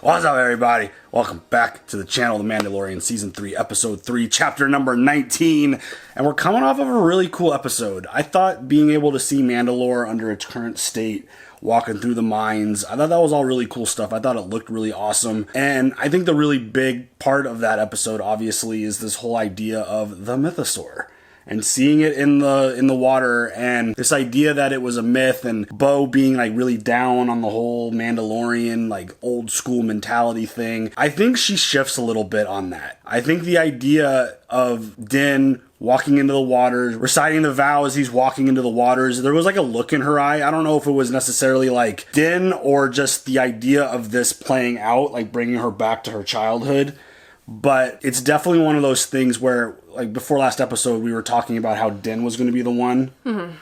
What's up, everybody? Welcome back to the channel, The Mandalorian, Season 3, Episode 3, Chapter number 19. And we're coming off of a really cool episode. I thought being able to see Mandalore under its current state, walking through the mines, I thought that was all really cool stuff. I thought it looked really awesome. And I think the really big part of that episode, obviously, is this whole idea of the mythosaur. And seeing it in the water, and this idea that it was a myth, and Bo being like really down on the whole Mandalorian like old school mentality thing. I think she shifts a little bit on that. I think the idea of Din walking into the waters, reciting the vow as he's walking into the waters, there was like a look in her eye. I don't know if it was necessarily like Din or just the idea of this playing out, like bringing her back to her childhood. But it's definitely one of those things where, like, before last episode, we were talking about how Din was going to be the one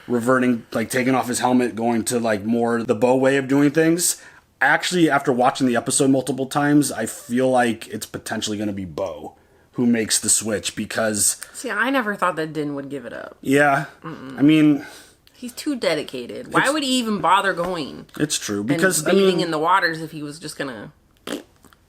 reverting, like, taking off his helmet, going to, like, more the Bo way of doing things. Actually, after watching the episode multiple times, I feel like it's potentially going to be Bo who makes the switch because... See, I never thought that Din would give it up. Yeah. I mean... He's too dedicated. Why would he even bother going? It's true, because, and bathing in the waters if he was just going to...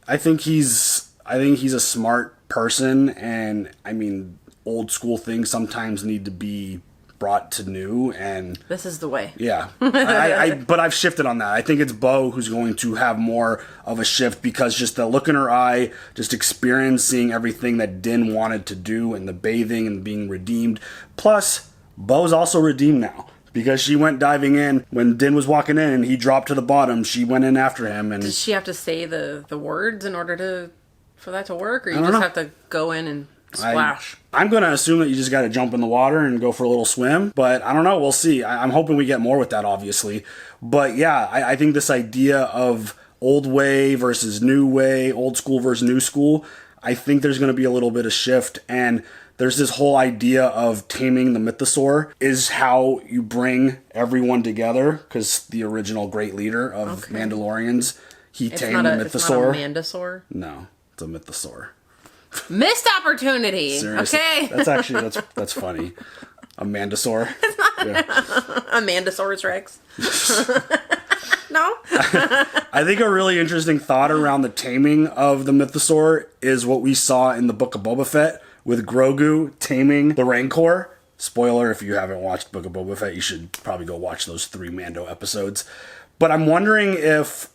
I think he's a smart person, and I mean, old school things sometimes need to be brought to new, and this is the way. Yeah, but I've shifted on that. I think it's Bo who's going to have more of a shift because just the look in her eye, just experiencing everything that Din wanted to do, and the bathing and being redeemed. Plus, Bo's also redeemed now. Because she went diving in when Din was walking in and he dropped to the bottom. She went in after him. And does she have to say the words in order for that to work? Or you just have to go in and splash? I'm going to assume that you just got to jump in the water and go for a little swim. But I don't know. We'll see. I'm hoping we get more with that, obviously. But yeah, I think this idea of old way versus new way, old school versus new school, I think there's going to be a little bit of shift. And there's this whole idea of taming the mythosaur is how you bring everyone together, because the original great leader of Mandalorians, he tamed the mythosaur. It's not a mandosaur? No, it's a mythosaur. Missed opportunity. Seriously. Okay. That's funny. A mandosaur. It's not a Mandosaurus Rex. No? I think a really interesting thought around the taming of the mythosaur is what we saw in the Book of Boba Fett, with Grogu taming the Rancor. Spoiler, if you haven't watched Book of Boba Fett, you should probably go watch those 3 Mando episodes. But I'm wondering if,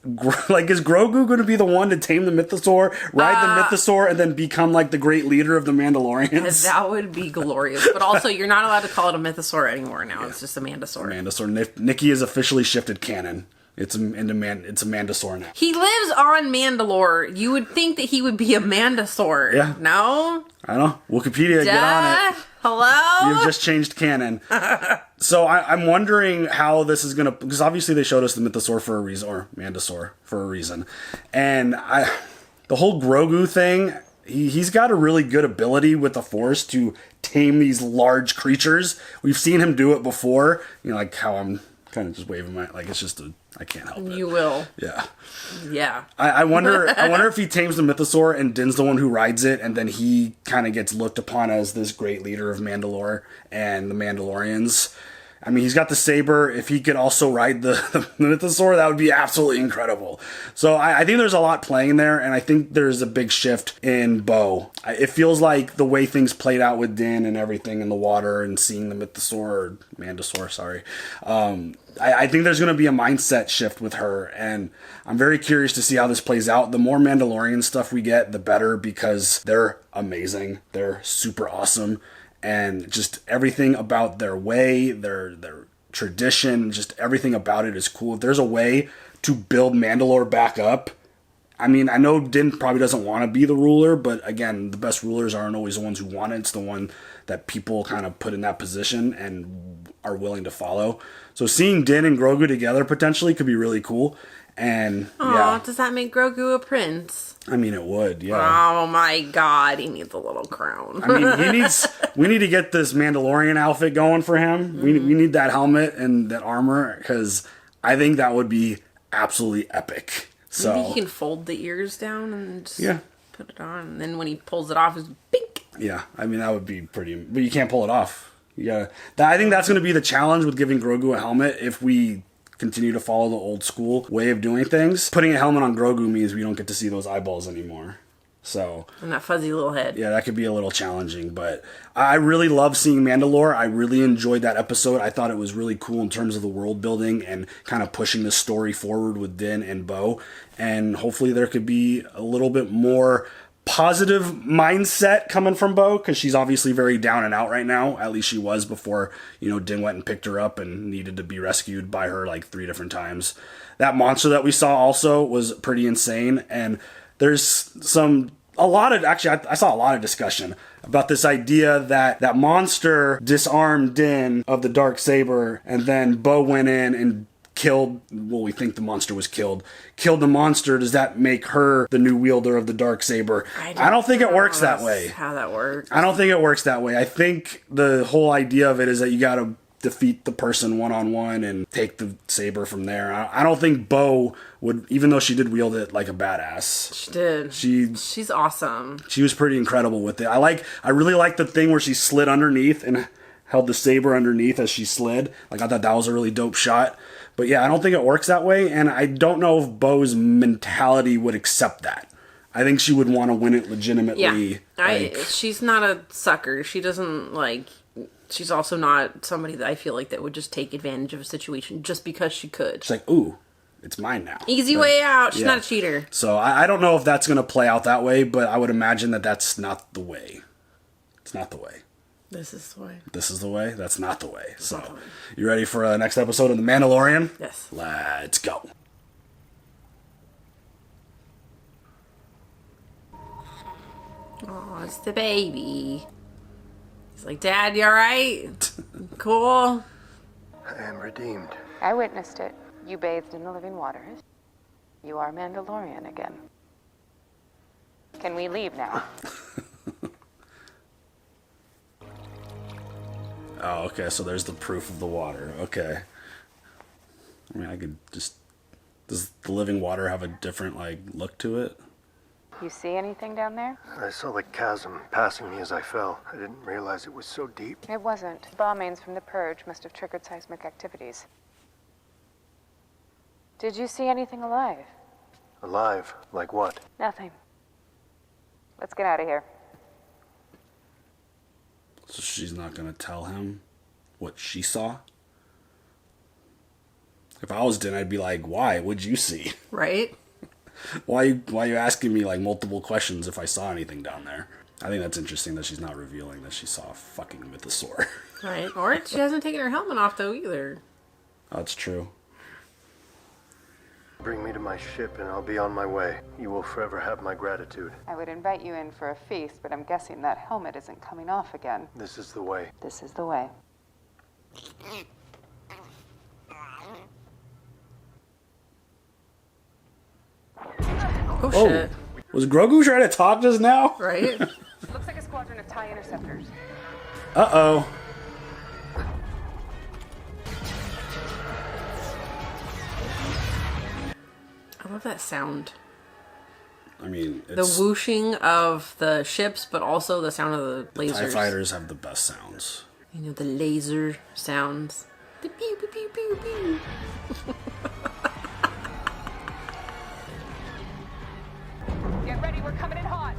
like, is Grogu going to be the one to tame the mythosaur, ride the mythosaur, and then become, like, the great leader of the Mandalorians? That would be glorious. But also, you're not allowed to call it a mythosaur anymore now. Yeah. It's just a mandosaur. Mandosaur. Nikki has officially shifted canon. It's a mandosaur now. He lives on Mandalore. You would think that he would be a mandosaur. Yeah. No? I don't know. Wikipedia, get on it. Hello? You've just changed canon. So I'm wondering how this is going to... Because obviously they showed us the mythosaur for a reason, or mandosaur for a reason. And the whole Grogu thing, he's got a really good ability with the Force to tame these large creatures. We've seen him do it before. You know, like how I'm kind of just waving my... Like, it's just I can't help it. You will. Yeah. Yeah. I wonder if he tames the mythosaur and Din's the one who rides it, and then he kind of gets looked upon as this great leader of Mandalore and the Mandalorians. I mean, he's got the saber. If he could also ride the mythosaur, that would be absolutely incredible. So I think there's a lot playing there, and I think there's a big shift in Bo. It feels like the way things played out with Din and everything in the water and seeing the mythosaur, or mandosaur, sorry. I think there's going to be a mindset shift with her, and I'm very curious to see how this plays out. The more Mandalorian stuff we get, the better, because they're amazing. They're super awesome. And just everything about their way, their tradition, just everything about it is cool. If there's a way to build Mandalore back up, I mean, I know Din probably doesn't want to be the ruler, but again, the best rulers aren't always the ones who want it. It's the one that people kind of put in that position and are willing to follow. So seeing Din and Grogu together potentially could be really cool. And yeah. Does that make Grogu a prince? I mean, it would, yeah. Oh my god, he needs a little crown. I mean, we need to get this Mandalorian outfit going for him. Mm-hmm. We need that helmet and that armor, because I think that would be absolutely epic. So maybe he can fold the ears down and just put it on, and then when he pulls it off, it's pink. Yeah, I mean, that would be pretty, but you can't pull it off. I think that's going to be the challenge with giving Grogu a helmet. If we continue to follow the old school way of doing things. Putting a helmet on Grogu means we don't get to see those eyeballs anymore. So, and that fuzzy little head. Yeah, that could be a little challenging, but I really love seeing Mandalore. I really enjoyed that episode. I thought it was really cool in terms of the world building and kind of pushing the story forward with Din and Bo. And hopefully there could be a little bit more positive mindset coming from Bo, because she's obviously very down and out right now. At least she was before, Din went and picked her up and needed to be rescued by her like 3 different times. That monster that we saw also was pretty insane, and there's I saw a lot of discussion about this idea that that monster disarmed Din of the Darksaber, and then Bo went in and killed, well, we think the monster was killed the monster. Does that make her the new wielder of the Darksaber? I don't think it works that way. How that works. I don't think it works that way. I think the whole idea of it is that you gotta defeat the person one-on-one and take the saber from there. I don't think Bo would, even though she did wield it like a badass. She did. She's awesome. She was pretty incredible with it. I really like the thing where she slid underneath and held the saber underneath as she slid. Like, I thought that was a really dope shot. But yeah, I don't think it works that way, and I don't know if Bo's mentality would accept that. I think she would want to win it legitimately. Yeah, she's not a sucker. She doesn't, she's also not somebody that I feel like that would just take advantage of a situation just because she could. She's like, ooh, it's mine now. Easy way out. She's not a cheater. So I don't know if that's going to play out that way, but I would imagine that that's not the way. It's not the way. This is the way. This is the way? That's not the way. So, you ready for the next episode of The Mandalorian? Yes. Let's go. Oh, it's the baby. He's like, Dad, you alright? Cool. I am redeemed. I witnessed it. You bathed in the living waters. You are Mandalorian again. Can we leave now? Oh, okay, so there's the proof of the water. Okay. I mean, I could just... Does the living water have a different, look to it? You see anything down there? I saw the chasm passing me as I fell. I didn't realize it was so deep. It wasn't. Bombings from the Purge must have triggered seismic activities. Did you see anything alive? Alive? Like what? Nothing. Let's get out of here. So she's not going to tell him what she saw? If I was Din, I'd be like, why? What'd you see? Right? Why are you asking me multiple questions if I saw anything down there? I think that's interesting that she's not revealing that she saw a fucking mythosaur. Right. Or she hasn't taken her helmet off though either. That's true. Bring me to my ship and I'll be on my way. You will forever have my gratitude. I would invite you in for a feast, but I'm guessing that helmet isn't coming off again. This is the way. This is the way. Oh shit. Was Grogu trying to talk just now? Right? Looks like a squadron of TIE interceptors. Uh-oh. I love that sound. I mean, The it's... whooshing of the ships, but also the sound of the lasers. TIE fighters have the best sounds. The laser sounds. The pew pew pew pew pew. Get ready, we're coming in hot.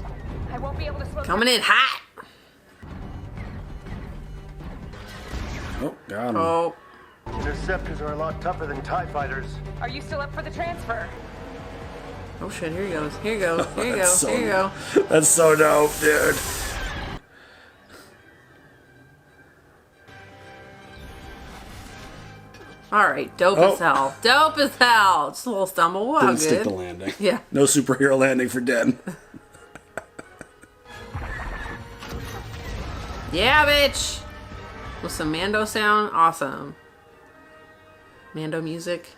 I won't be able to slow Coming in hot. Oh, got him. Oh. Interceptors are a lot tougher than TIE fighters. Are you still up for the transfer? Oh shit, here he goes. Here you go. Here you go. That's so- Here you go. That's so dope, dude. Alright, dope as hell. Dope as hell. Just a little stumble. Wow, Didn't good. stick the landing. Yeah. No superhero landing for Din. Yeah, bitch! With some Mando sound. Awesome. Mando music.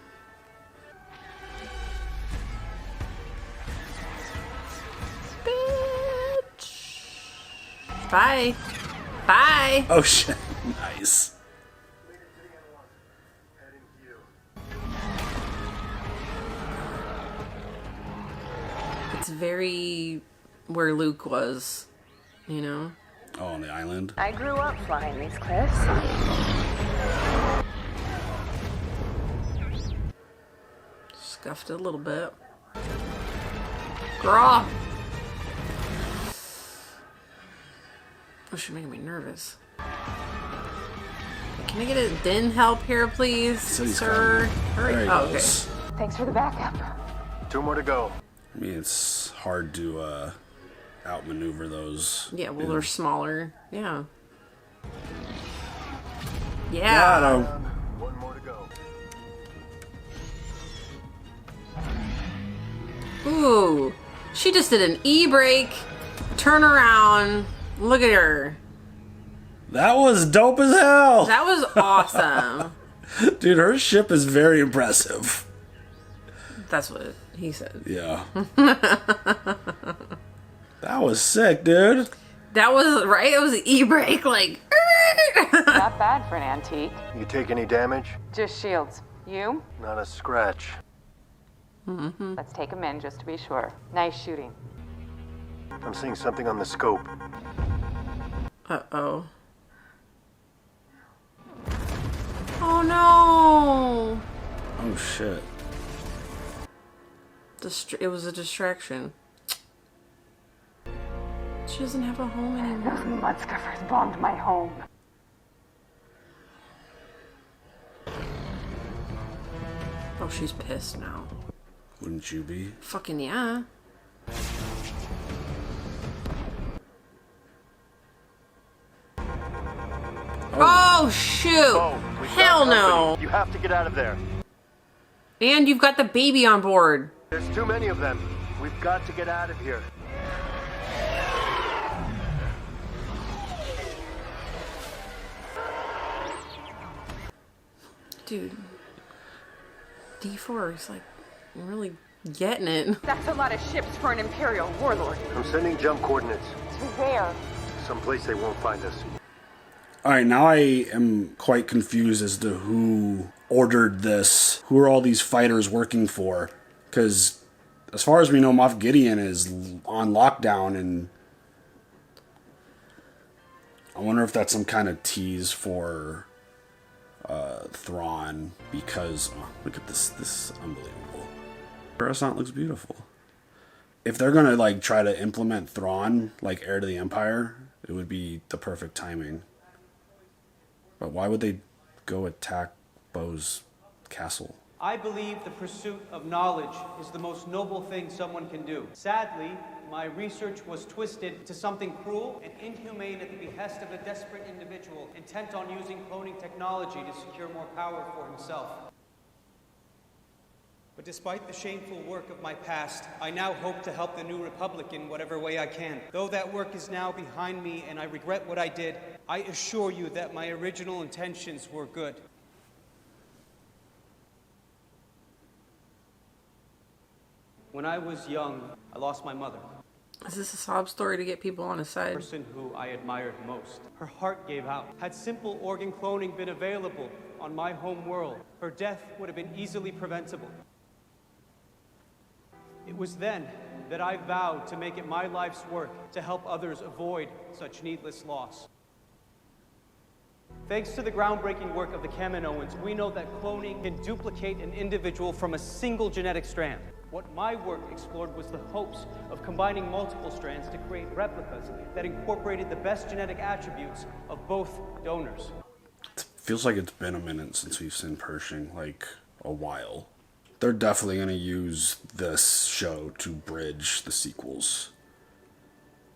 Bitch! Bye. Bye! Oh shit. Nice. It's very where Luke was, Oh, on the island. I grew up flying these cliffs. Scuffed it a little bit. Girl! Oh, she's making me nervous. Can I get a din help here, please, sir? Hurry. Oh, okay. Thanks for the backup. 2 more to go. I mean, it's hard to outmaneuver those. Yeah, well, they're smaller. Yeah. Got Yeah. 1 more to go. Ooh. She just did an e-brake. Turn around. Look at her. That was dope as hell. That was awesome. Dude, her ship is very impressive. That's what he said. Yeah. That was sick, dude. That was, right? It was an e-brake, like... Not bad for an antique. You take any damage? Just shields. You? Not a scratch. Let's take him in just to be sure. Nice shooting. I'm seeing something on the scope. Uh-oh. Oh, no! Oh, shit. It was a distraction. She doesn't have a home anymore. Those mudstuffers bombed my home. Oh, she's pissed now. Wouldn't you be? Fucking yeah. Oh, shoot! We've got Hell company. no! You have to get out of there. And you've got the baby on board. There's too many of them. We've got to get out of here. Dude. D4 is like really getting it. That's a lot of ships for an Imperial warlord. I'm sending jump coordinates. To where? Someplace they won't find us. All right, now I am quite confused as to who ordered this. Who are all these fighters working for? Because as far as we know, Moff Gideon is on lockdown, and I wonder if that's some kind of tease for Thrawn. Because look at this. This is unbelievable. Coruscant looks beautiful. If they're gonna like try to implement Thrawn like heir to the Empire, it would be the perfect timing. But why would they go attack Bo's castle? I believe the pursuit of knowledge is the most noble thing someone can do. Sadly, my research was twisted to something cruel and inhumane at the behest of a desperate individual intent on using cloning technology to secure more power for himself. But despite the shameful work of my past, I now hope to help the New Republic in whatever way I can. Though that work is now behind me and I regret what I did, I assure you that my original intentions were good. When I was young, I lost my mother. Is this a sob story to get people on his The side? person who I admired most. Her heart gave out. Had simple organ cloning been available on my home world, her death would have been easily preventable. It was then that I vowed to make it my life's work to help others avoid such needless loss. Thanks to the groundbreaking work of the Kaminoans, we know that cloning can duplicate an individual from a single genetic strand. What my work explored was the hopes of combining multiple strands to create replicas that incorporated the best genetic attributes of both donors. It feels like it's been a minute since we've seen Pershing, like a while. They're definitely going to use this show to bridge the sequels.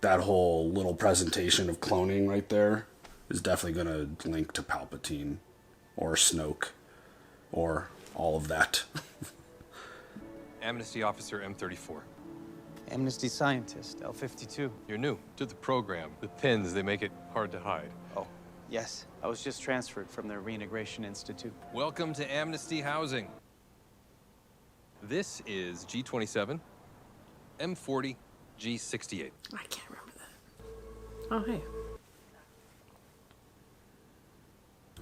That whole little presentation of cloning right there is definitely going to link to Palpatine or Snoke or all of that. Amnesty Officer M34. Amnesty Scientist, L52. You're new to the program. The pins, they make it hard to hide. Oh, yes. I was just transferred from the Reintegration Institute. Welcome to Amnesty Housing. This is G27, M40, G68. I can't remember that. Oh, hey.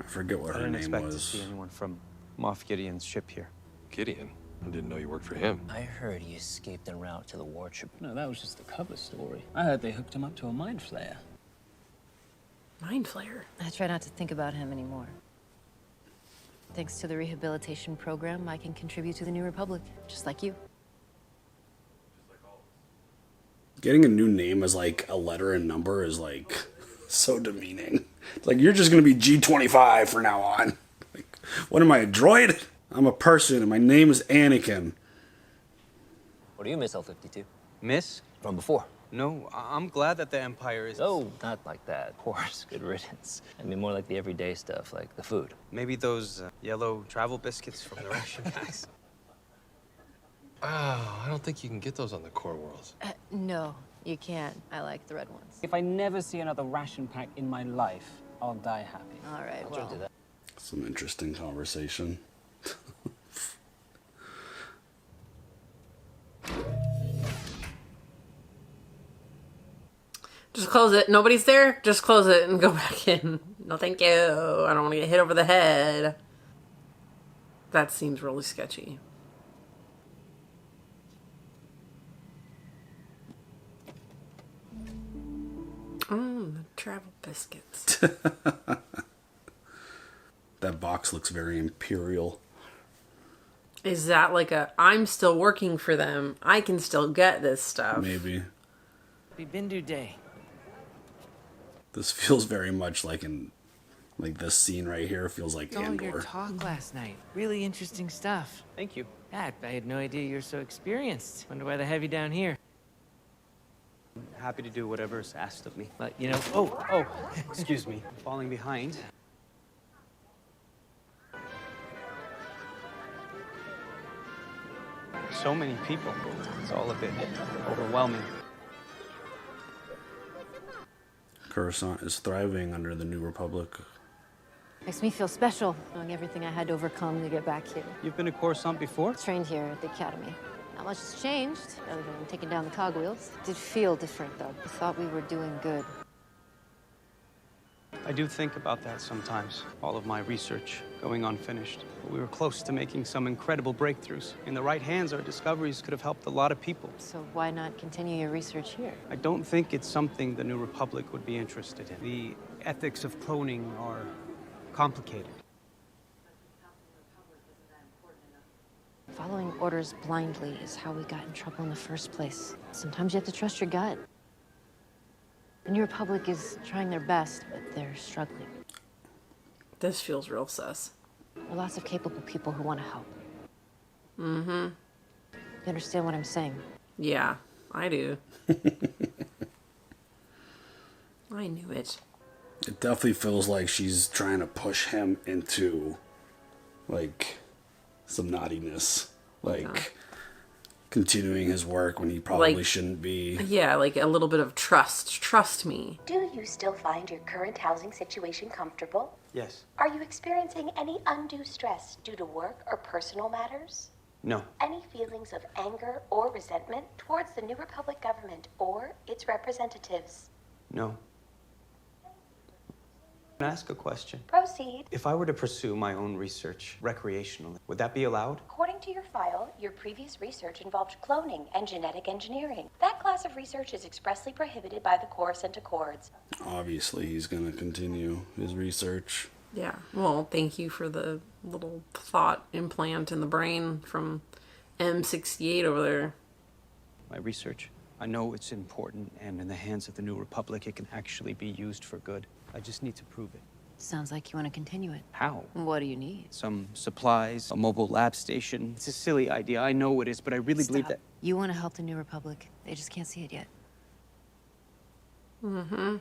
I forget what her name expect was. to see anyone from Moff Gideon's ship here. Gideon. I didn't know you worked for him. I heard he escaped en route to the warship. No, that was just the cover story. I heard they hooked him up to a mind flayer. Mind flayer. I try not to think about him anymore. Thanks to the rehabilitation program, I can contribute to the New Republic, just like you. Getting a new name as like a letter and number is like so demeaning. It's like, you're just gonna be G25 from now on. Like, what am I, a droid? I'm a person and my name is Anakin. What do you miss, L-52? Miss? From before. No, I'm glad that the Empire is... Oh, not like that. Of course, good riddance. I mean, more like the everyday stuff, like the food. Maybe those yellow travel biscuits from the ration packs. Oh, I don't think you can get those on the core worlds. No, you can't. I like the red ones. If I never see another ration pack in my life, I'll die happy. All right, I'll drink to that. Some interesting conversation. Just close it. Nobody's there. Just close it and go back in. No, thank you. I don't want to get hit over the head. That seems really sketchy. The travel biscuits. That box looks very Imperial. Is that like a, I'm still working for them, I can still get this stuff? Maybe. Happy Bindu Day. This feels very much like like this scene right here feels like Saw your Andor. talk last night. Really interesting stuff. Thank you. Yeah, I had no idea you're so experienced. Wonder why they have you down here. Happy to do whatever's asked of me. But, you know, Oh, excuse me. I'm falling behind. So many people. It's all a bit overwhelming. Coruscant is thriving under the New Republic. Makes me feel special, knowing everything I had to overcome to get back here. You've been to Coruscant before? Trained here at the academy. Not much has changed, other than taking down the cogwheels. It did feel different, though. I thought we were doing good. I do think about that sometimes. All of my research going unfinished. But we were close to making some incredible breakthroughs. In the right hands, our discoveries could have helped a lot of people. So why not continue your research here? I don't think it's something the New Republic would be interested in. The ethics of cloning are complicated. Following orders blindly is how we got in trouble in the first place. Sometimes you have to trust your gut. The New Republic is trying their best, but they're struggling. This feels real sus. There are lots of capable people who want to help. Mm-hmm. You understand what I'm saying? Yeah, I do. I knew it. It definitely feels like she's trying to push him into, like, some naughtiness. Like, continuing his work when he probably Like, shouldn't be. Yeah, like a little bit of trust. Trust me. Do you still find your current housing situation comfortable? Yes. Are you experiencing any undue stress due to work or personal matters? No. Any feelings of anger or resentment towards the New Republic government or its representatives? No. Can I ask a question? Proceed. If I were to pursue my own research recreationally, would that be allowed? According to your file, your previous research involved cloning and genetic engineering. That class of research is expressly prohibited by the Coruscant Accords. Obviously, he's going to continue his research. Yeah. Well, thank you for the little thought implant in the brain from M68 over there. My research. I know it's important, and in the hands of the New Republic, it can actually be used for good. I just need to prove it. Sounds like you want to continue it. How? What do you need? Some supplies, a mobile lab station. It's a silly idea, I know it is, but I really believe that... You want to help the New Republic. They just can't see it yet. Mm-hmm.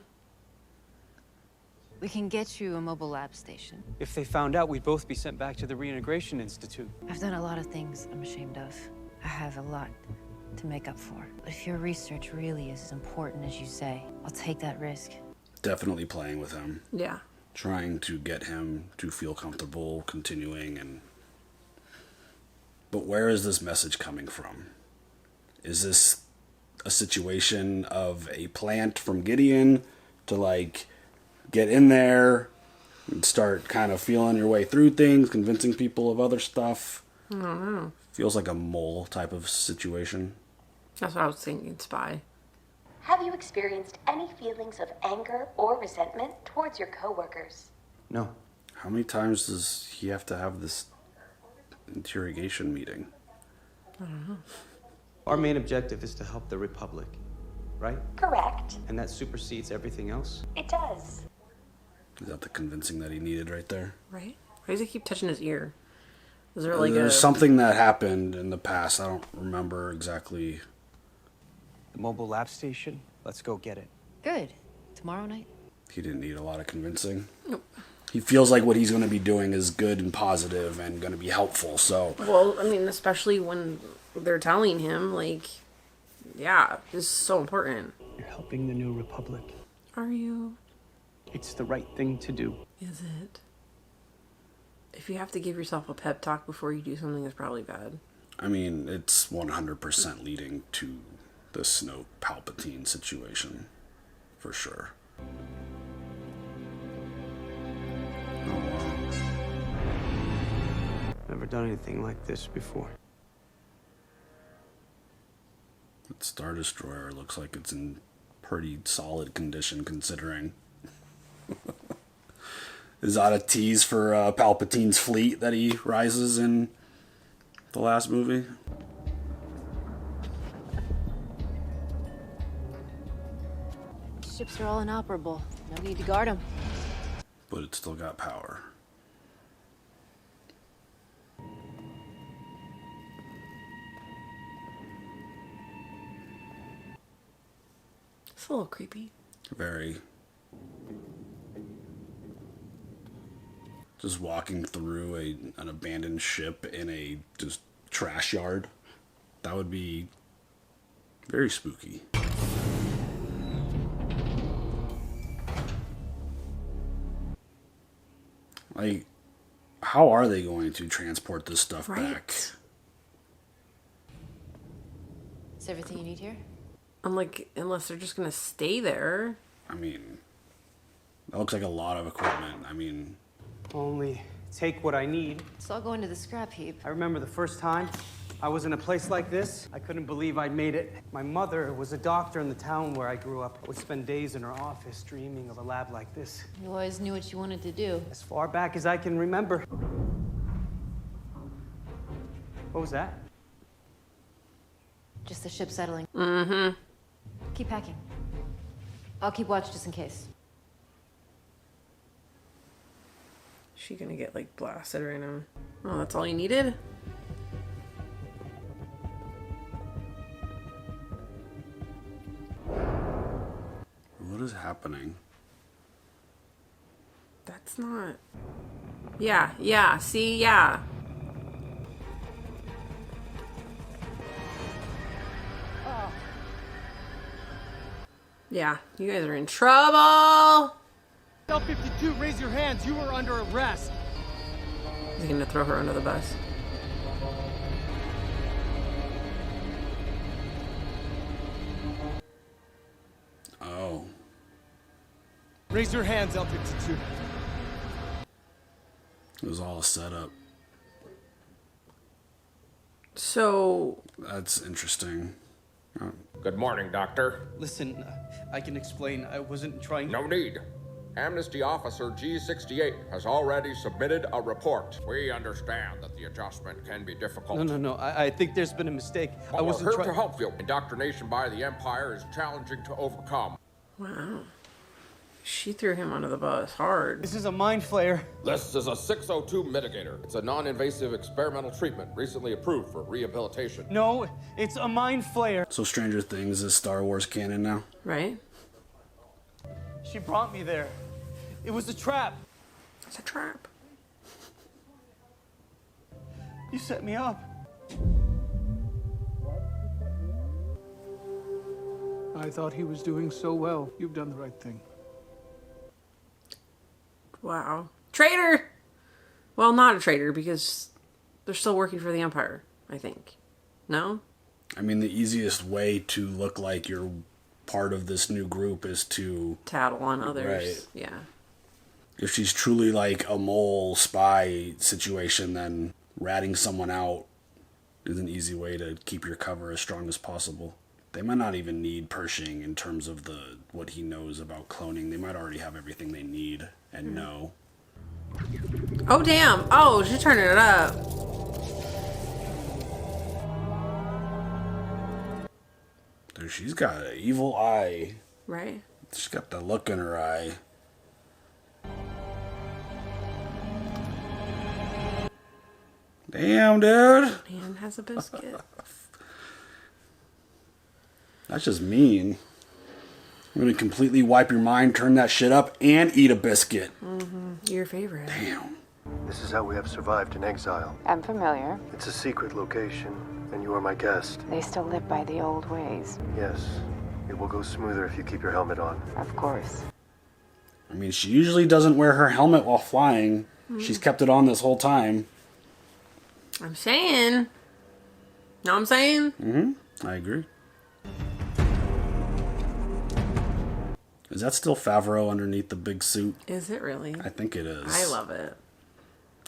We can get you a mobile lab station. If they found out, we'd both be sent back to the Reintegration Institute. I've done a lot of things I'm ashamed of. I have a lot to make up for. But if your research really is as important as you say, I'll take that risk. Definitely playing with him. Yeah. Trying to get him to feel comfortable continuing and... But where is this message coming from? Is this a situation of a plant from Gideon to, like, get in there and start kind of feeling your way through things, convincing people of other stuff? I don't know. Feels like a mole type of situation. That's what I was thinking, spy. Have you experienced any feelings of anger or resentment towards your coworkers? No. How many times does he have to have this interrogation meeting? I don't know. Our main objective is to help the Republic, right? Correct. And that supersedes everything else? It does. Is that the convincing that he needed right there? Right? Why does he keep touching his ear? Is there like There's something that happened in the past. I don't remember exactly. The mobile lab station? Let's go get it. Good. Tomorrow night? He didn't need a lot of convincing. Nope. He feels like what he's going to be doing is good and positive and going to be helpful, so... Well, I mean, especially when they're telling him, like, yeah, this is so important. You're helping the new Republic. Are you? It's the right thing to do. Is it? If you have to give yourself a pep talk before you do something, it's probably bad. I mean, it's 100% leading to the Snoke Palpatine situation. For sure. Oh, wow. Never done anything like this before. That Star Destroyer looks like it's in pretty solid condition considering. Is that a tease for Palpatine's fleet that he rises in the last movie? Ships are all inoperable. No need to guard them. But it's still got power. It's a little creepy. Very. Just walking through an abandoned ship in a just trash yard. That would be very spooky. Like, how are they going to transport this stuff back? Is everything you need here? I'm like, unless they're just gonna stay there. I mean, that looks like a lot of equipment. I mean... Only take what I need. It's all going to the scrap heap. I remember the first time I was in a place like this. I couldn't believe I'd made it. My mother was a doctor in the town where I grew up. I would spend days in her office dreaming of a lab like this. You always knew what you wanted to do. As far back as I can remember. What was that? Just the ship settling. Mm-hmm. Keep packing. I'll keep watch just in case. She gonna get like blasted right now. Oh, that's all you needed? What is happening? That's not... Yeah, see, yeah. Yeah, you guys are in trouble! L-52, raise your hands. You are under arrest. He's gonna throw her under the bus. Oh. Raise your hands, L-52. It was all set up. So... That's interesting. Good morning, Doctor. Listen, I can explain. I wasn't trying... No need. Amnesty Officer G68 has already submitted a report. We understand that the adjustment can be difficult. No. I think there's been a mistake. But I wasn't we're here to help you. Indoctrination by the Empire is challenging to overcome. Wow. She threw him under the bus hard. This is a mind flayer. This is a 602 mitigator. It's a non-invasive experimental treatment recently approved for rehabilitation. No, it's a mind flayer. So Stranger Things is Star Wars canon now? Right? She brought me there. It was a trap. It's a trap. You set me up. I thought he was doing so well. You've done the right thing. Wow. Traitor! Well, not a traitor, because they're still working for the Empire, I think. No? I mean, the easiest way to look like you're part of this new group is to... tattle on others. Right. Yeah. If she's truly like a mole spy situation, then ratting someone out is an easy way to keep your cover as strong as possible. They might not even need Pershing in terms of what he knows about cloning. They might already have everything they need and know. Oh, damn. Oh, she's turning it up. Dude, she's got an evil eye. Right. She's got the look in her eye. Damn, dude. Man has a biscuit. That's just mean. I'm gonna completely wipe your mind, turn that shit up, and eat a biscuit. Mm-hmm. Your favorite. Damn. This is how we have survived in exile. I'm familiar. It's a secret location, and you are my guest. They still live by the old ways. Yes. It will go smoother if you keep your helmet on. Of course. I mean, she usually doesn't wear her helmet while flying. She's kept it on this whole time. I'm saying. Know what I'm saying? Mm-hmm. I agree. Is that still Favreau underneath the big suit? Is it really? I think it is. I love it.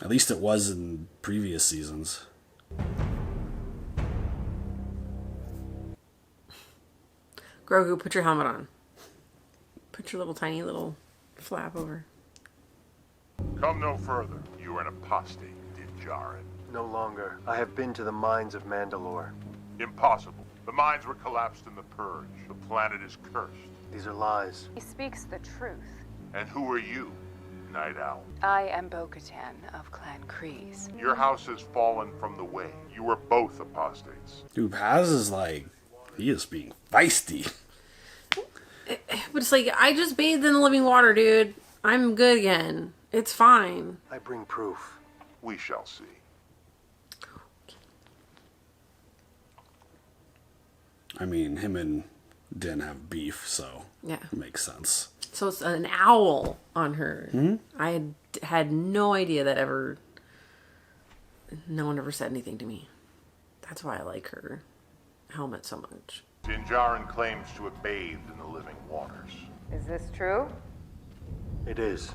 At least it was in previous seasons. Grogu, put your helmet on. Put your little tiny little flap over. Come no further. You are an apostate, Din Djarin. No longer. I have been to the mines of Mandalore. Impossible. The mines were collapsed in the Purge. The planet is cursed. These are lies. He speaks the truth. And who are you, Night Owl? I am Bo-Katan of Clan Kryze. Your house has fallen from the way. You are both apostates. Dude, Paz is like, he is being feisty. But it's like, I just bathed in the living water, dude. I'm good again. It's fine. I bring proof. We shall see. I mean, him and Din have beef, so Yeah. it makes sense. So it's an owl on her. I had no idea that no one ever said anything to me. That's why I like her helmet so much. Din Djarin claims to have bathed in the living waters. Is this true? It is.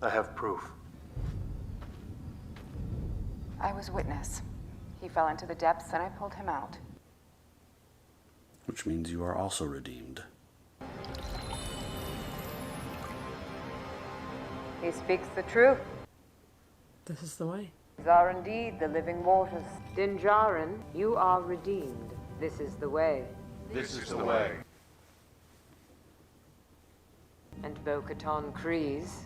I have proof. I was witness. He fell into the depths and I pulled him out. Which means you are also redeemed. He speaks the truth. This is the way. These are indeed the living waters. Din Djarin, you are redeemed. This is the way. This is the way. And Bo-Katan Kryze,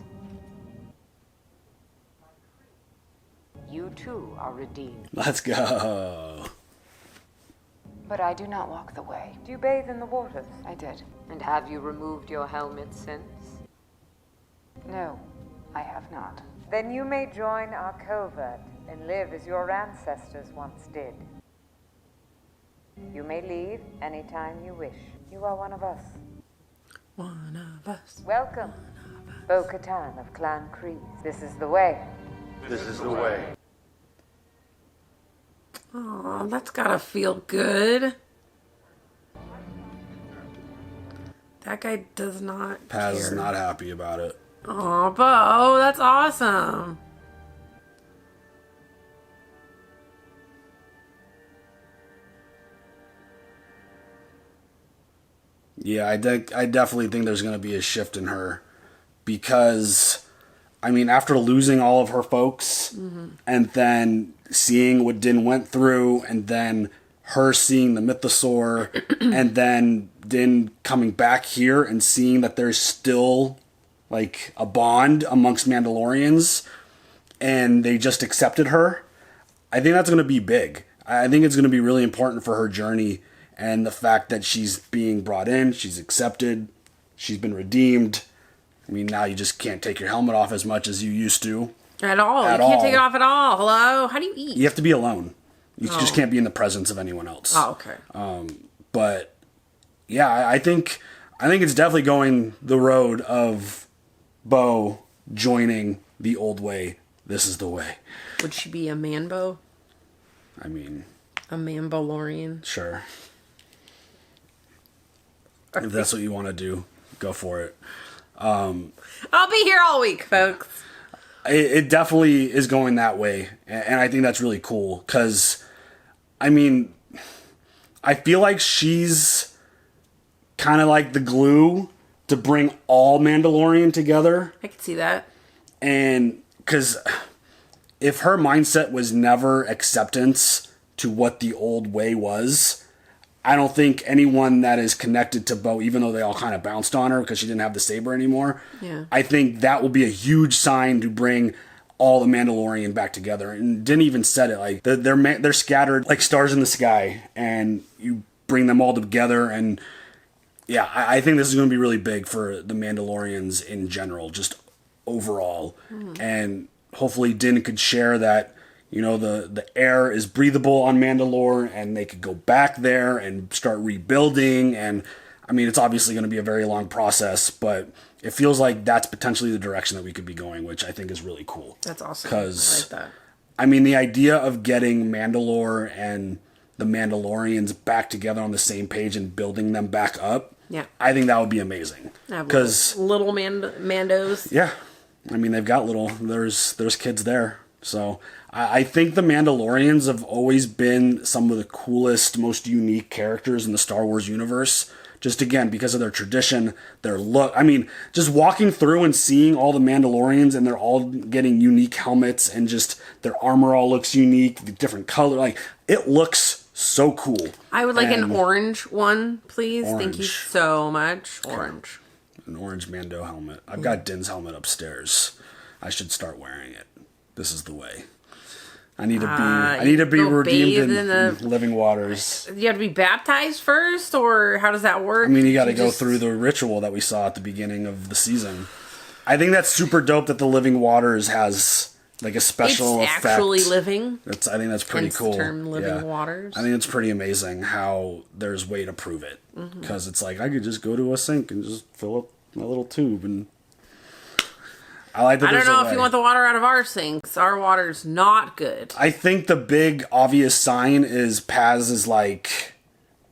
you too are redeemed. Let's go. But I do not walk the way. Do you bathe in the waters? I did. And have you removed your helmet since? No, I have not. Then you may join our covert and live as your ancestors once did. You may leave anytime you wish. You are one of us. One of us. Welcome, Bo-Katan of Clan Kryze. This is the way. This is the way. Oh, that's gotta feel good. That guy does not Paz care. is not happy about it. Oh, Bo, that's awesome. Yeah, I definitely think there's going to be a shift in her. Because, I mean, after losing all of her folks, and then seeing what Din went through, and then her seeing the mythosaur, and then Din coming back here and seeing that there's still, like, a bond amongst Mandalorians, and they just accepted her, I think that's going to be big. I think it's going to be really important for her journey, and the fact that she's being brought in, she's accepted, she's been redeemed. I mean, now you just can't take your helmet off as much as you used to. At all. You can't take it off at all. Hello? How do you eat? You have to be alone. You just can't be in the presence of anyone else. Oh, okay. But yeah, I think it's definitely going the road of Bo joining the old way. This is the way. Would she be a Manbo? I mean, a Mandalorian? Sure. If that's what you want to do, go for it. I'll be here all week, folks. It definitely is going that way, and I think that's really cool, because, I mean, I feel like she's kind of like the glue to bring all Mandalorian together. I can see that. And because if her mindset was never acceptance to what the old way was, I don't think anyone that is connected to Bo, even though they all kind of bounced on her because she didn't have the saber anymore, I think that will be a huge sign to bring all the Mandalorian back together. And didn't even said it, like they're scattered like stars in the sky, and you bring them all together. And yeah, I think this is going to be really big for the Mandalorians in general, just overall. And hopefully Din could share that, you know, the air is breathable on Mandalore, and they could go back there and start rebuilding. And I mean, it's obviously going to be a very long process, but it feels like that's potentially the direction that we could be going, which I think is really cool. That's awesome. Because, I like that. I mean, the idea of getting Mandalore and the Mandalorians back together on the same page and building them back up, I think that would be amazing. Because little Mandos. Yeah. I mean, they've got there's kids there. So I think the Mandalorians have always been some of the coolest, most unique characters in the Star Wars universe. Just again, because of their tradition, their look. I mean, just walking through and seeing all the Mandalorians, and they're all getting unique helmets, and just their armor all looks unique, the different color. Like, it looks so cool. I would like an orange one, please. Thank you so much. Orange. An orange Mando helmet. I've got Din's helmet upstairs. I should start wearing it. This is the way. I need to be redeemed in the living waters. You have to be baptized first, or how does that work? I mean, you got to go through the ritual that we saw at the beginning of the season. I think that's super dope that the living waters has like a special effect. It's actually living. I think that's pretty cool. The term living waters. I think it's pretty amazing how there's a way to prove it, because it's like I could just go to a sink and just fill up my little tube and. I don't know if you want the water out of our sinks. Our water's not good. I think the big obvious sign is Paz is like...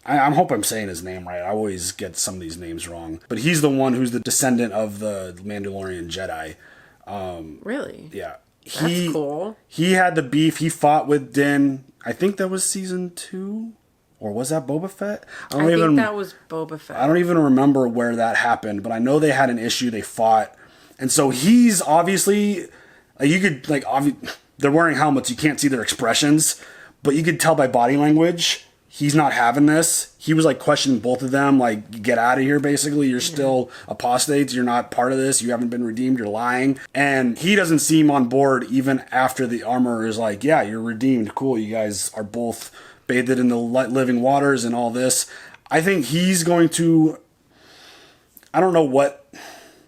I hope I'm saying his name right. I always get some of these names wrong. But he's the one who's the descendant of the Mandalorian Jedi. Really? Yeah. That's cool. He had the beef. He fought with Din. I think that was season 2? Or was that Boba Fett? I think that was Boba Fett. I don't even remember where that happened. But I know they had an issue. They fought... And so he's obviously, you could, like, they're wearing helmets, you can't see their expressions, but you could tell by body language, he's not having this. He was, like, questioning both of them, like, get out of here, basically. You're still apostates. You're not part of this. You haven't been redeemed. You're lying. And he doesn't seem on board even after the armor is like, yeah, you're redeemed. Cool. You guys are both bathed in the living waters and all this. I think he's going to, I don't know what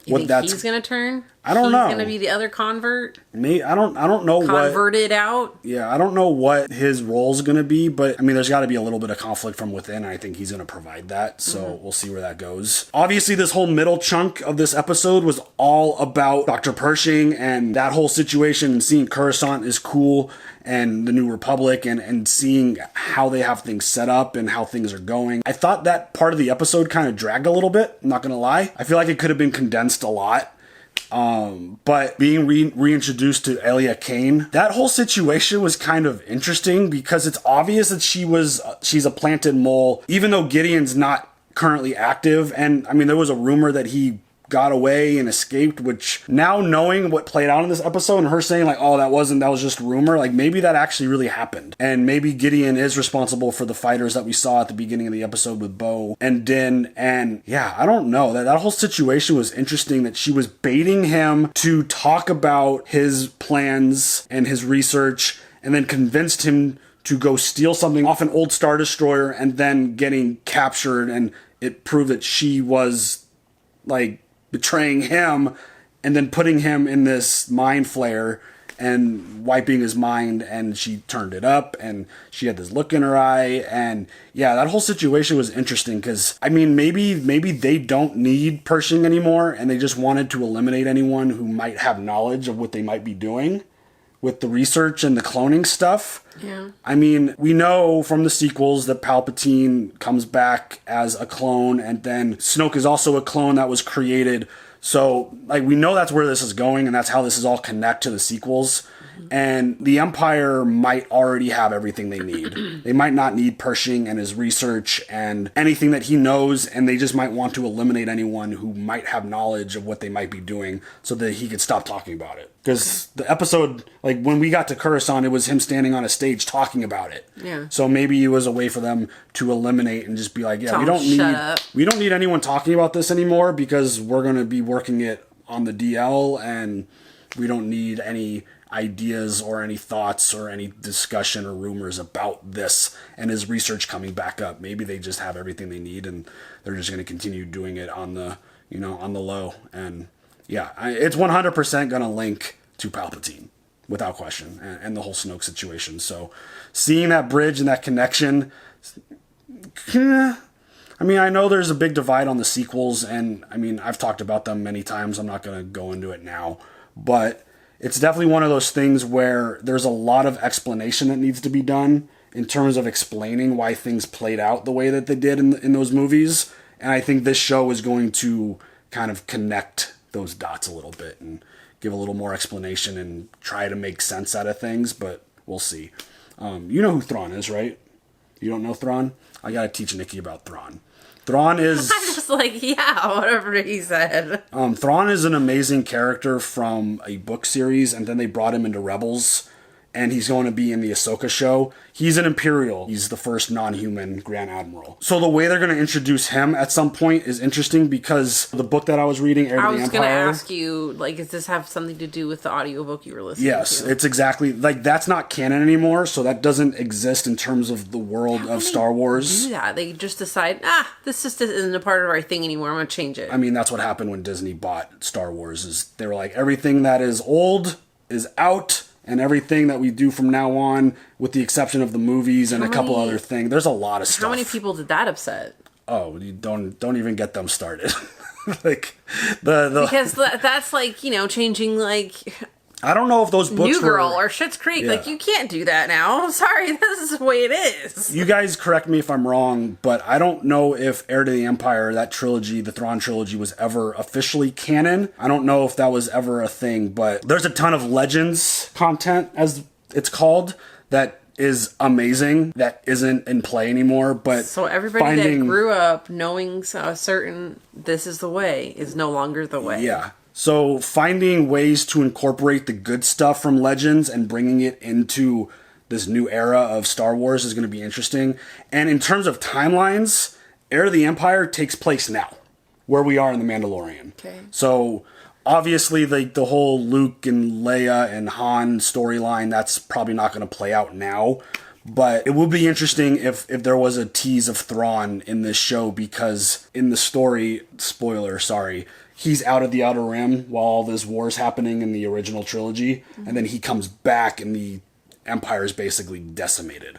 he's gonna turn? I don't know. He's gonna be the other convert? I don't know what converted out? Yeah, I don't know what his role's gonna be, but I mean there's gotta be a little bit of conflict from within, and I think he's gonna provide that. So we'll see where that goes. Obviously, this whole middle chunk of this episode was all about Dr. Pershing and that whole situation, and seeing Coruscant is cool, and the New Republic, and seeing how they have things set up and how things are going. I thought that part of the episode kind of dragged a little bit, I'm not gonna lie. I feel like it could have been condensed a lot. But being reintroduced to Elia Kane, that whole situation was kind of interesting because it's obvious that she's a planted mole, even though Gideon's not currently active. And I mean, there was a rumor that he got away and escaped, which now knowing what played out in this episode and her saying like, oh, that was just rumor, like maybe that actually really happened. And maybe Gideon is responsible for the fighters that we saw at the beginning of the episode with Bo and Din. And yeah, I don't know. That whole situation was interesting, that she was baiting him to talk about his plans and his research, and then convinced him to go steal something off an old Star Destroyer, and then getting captured, and it proved that she was like betraying him and then putting him in this mind flare and wiping his mind, and she turned it up and she had this look in her eye. And yeah, that whole situation was interesting because I mean maybe they don't need Pershing anymore, and they just wanted to eliminate anyone who might have knowledge of what they might be doing with the research and the cloning stuff. Yeah. I mean, we know from the sequels that Palpatine comes back as a clone, and then Snoke is also a clone that was created So, like, we know that's where this is going, and that's how this is all connect to the sequels. And the Empire might already have everything they need. They might not need Pershing and his research and anything that he knows, and they just might want to eliminate anyone who might have knowledge of what they might be doing so that he could stop talking about it. Because the episode, like, when we got to Coruscant, it was him standing on a stage talking about it. Yeah. So maybe it was a way for them to eliminate and just be like, yeah, we don't need anyone talking about this anymore because we're going to be working it on the DL, and we don't need any ideas or any thoughts or any discussion or rumors about this and his research coming back up. Maybe they just have everything they need and they're just going to continue doing it on the, on the low. And yeah, it's 100% going to link to Palpatine without question, and the whole Snoke situation. So seeing that bridge and that connection, I mean, I know there's a big divide on the sequels, and I mean, I've talked about them many times. I'm not going to go into it now, but it's definitely one of those things where there's a lot of explanation that needs to be done in terms of explaining why things played out the way that they did in those movies. And I think this show is going to kind of connect those dots a little bit and give a little more explanation and try to make sense out of things, but we'll see. You know who Thrawn is, right? You don't know Thrawn? I gotta teach Nikki about Thrawn. Thrawn is... I'm just like, yeah, whatever he said. Thrawn is an amazing character from a book series, and then they brought him into Rebels, and he's going to be in the Ahsoka show. He's an Imperial. He's the first non-human Grand Admiral. So the way they're going to introduce him at some point is interesting because the book that I was reading, Heir to the Empire... I was going to ask you, like, does this have something to do with the audiobook you were listening to? Yes, it's exactly... Like, that's not canon anymore, so that doesn't exist in terms of the world of Star Wars. Do that? They just decide, this just isn't a part of our thing anymore, I'm going to change it. I mean, that's what happened when Disney bought Star Wars, is they were like, everything that is old is out... And everything that we do from now on, with the exception of the movies and a couple other things, there's a lot of stuff. How many people did that upset? Oh, you don't even get them started. Like because that's like, changing like I don't know if those books New Girl or Schitt's Creek. Yeah. Like, you can't do that now. Sorry, this is the way it is. You guys correct me if I'm wrong, but I don't know if Heir to the Empire, that trilogy, the Thrawn trilogy, was ever officially canon. I don't know if that was ever a thing, but there's a ton of Legends content, as it's called, that is amazing, that isn't in play anymore. But so everybody that grew up knowing a certain this is the way is no longer the way. Yeah. So finding ways to incorporate the good stuff from Legends and bringing it into this new era of Star Wars is going to be interesting. And in terms of timelines, Heir to the Empire takes place now, where we are in The Mandalorian. Okay. So obviously the whole Luke and Leia and Han storyline, that's probably not going to play out now. But it would be interesting if there was a tease of Thrawn in this show, because in the story, spoiler, sorry, he's out of the Outer Rim while all this war is happening in the original trilogy, and then he comes back and the Empire is basically decimated,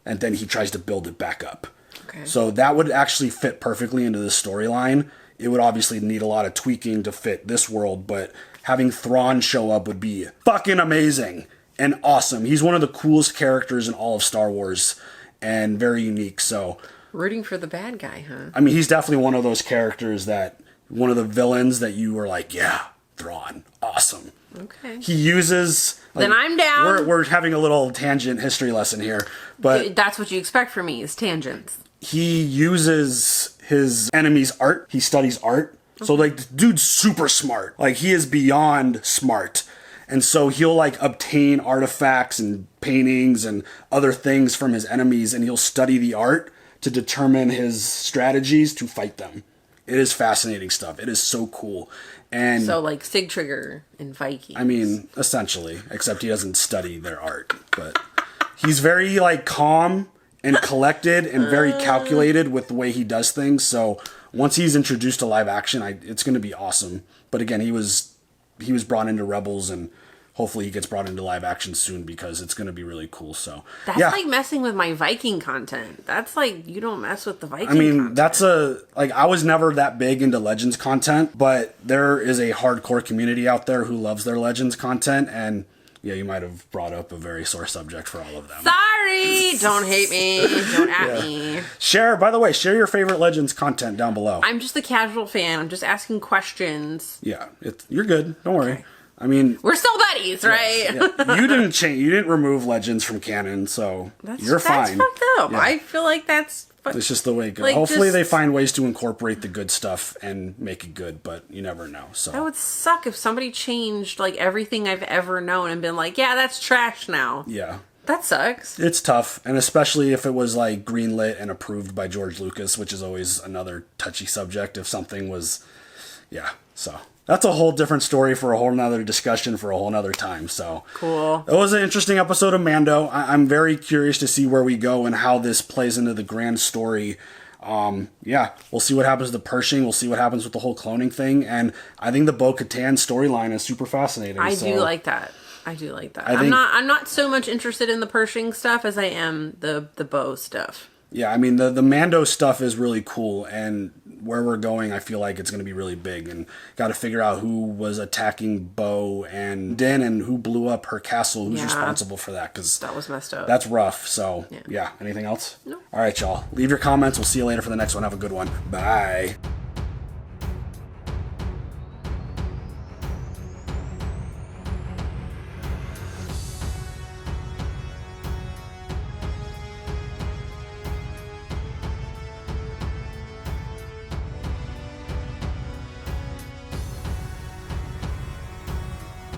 and then he tries to build it back up. Okay. So that would actually fit perfectly into this storyline. It would obviously need a lot of tweaking to fit this world, but having Thrawn show up would be fucking amazing and awesome. He's one of the coolest characters in all of Star Wars and very unique. So rooting for the bad guy, huh? I mean, he's definitely one of those characters that, one of the villains that you were like, yeah, Thrawn, awesome. Okay. He uses... Like, then I'm down. We're having a little tangent history lesson here, but... That's what you expect from me, is tangents. He uses his enemy's art. He studies art. Okay. So, like, the dude's super smart. Like, he is beyond smart. And so he'll, like, obtain artifacts and paintings and other things from his enemies, and he'll study the art to determine his strategies to fight them. It is fascinating stuff. It is so cool. And so, like, Sig Trigger in Vikings. I mean, essentially, except he doesn't study their art. But he's very, like, calm and collected and very calculated with the way he does things. So once he's introduced to live action, it's going to be awesome. But again, he was brought into Rebels, and hopefully he gets brought into live action soon, because it's going to be really cool. So that's like messing with my Viking content. That's like, you don't mess with the Viking content. That's I was never that big into Legends content, but there is a hardcore community out there who loves their Legends content, and Yeah, you might have brought up a very sore subject for all of them. Sorry! Don't hate me. Don't at me. By the way, share your favorite Legends content down below. I'm just a casual fan. I'm just asking questions. Yeah, you're good. Don't worry. I mean, we're still buddies, right? Yeah. You didn't change. You didn't remove Legends from canon, so you're fine. That's fucked up. Yeah. I feel like that's. It's just the way it goes. Like, hopefully they find ways to incorporate the good stuff and make it good, but you never know. So that would suck if somebody changed like everything I've ever known and been like, yeah, that's trash now. Yeah. That sucks. It's tough, and especially if it was like greenlit and approved by George Lucas, which is always another touchy subject if something was, so. That's a whole different story for a whole nother discussion for a whole nother time. So cool. It was an interesting episode of Mando. I'm very curious to see where we go and how this plays into the grand story. We'll see what happens to the Pershing. We'll see what happens with the whole cloning thing. And I think the Bo-Katan storyline is super fascinating. I do like that. I'm not so much interested in the Pershing stuff as I am the Bo stuff. Yeah, I mean, the Mando stuff is really cool, and where we're going, I feel like it's going to be really big, and got to figure out who was attacking Bo and Din, and who blew up her castle, who's responsible for that, because that was messed up. That's rough, so, anything else? No. All right, y'all. Leave your comments. We'll see you later for the next one. Have a good one. Bye.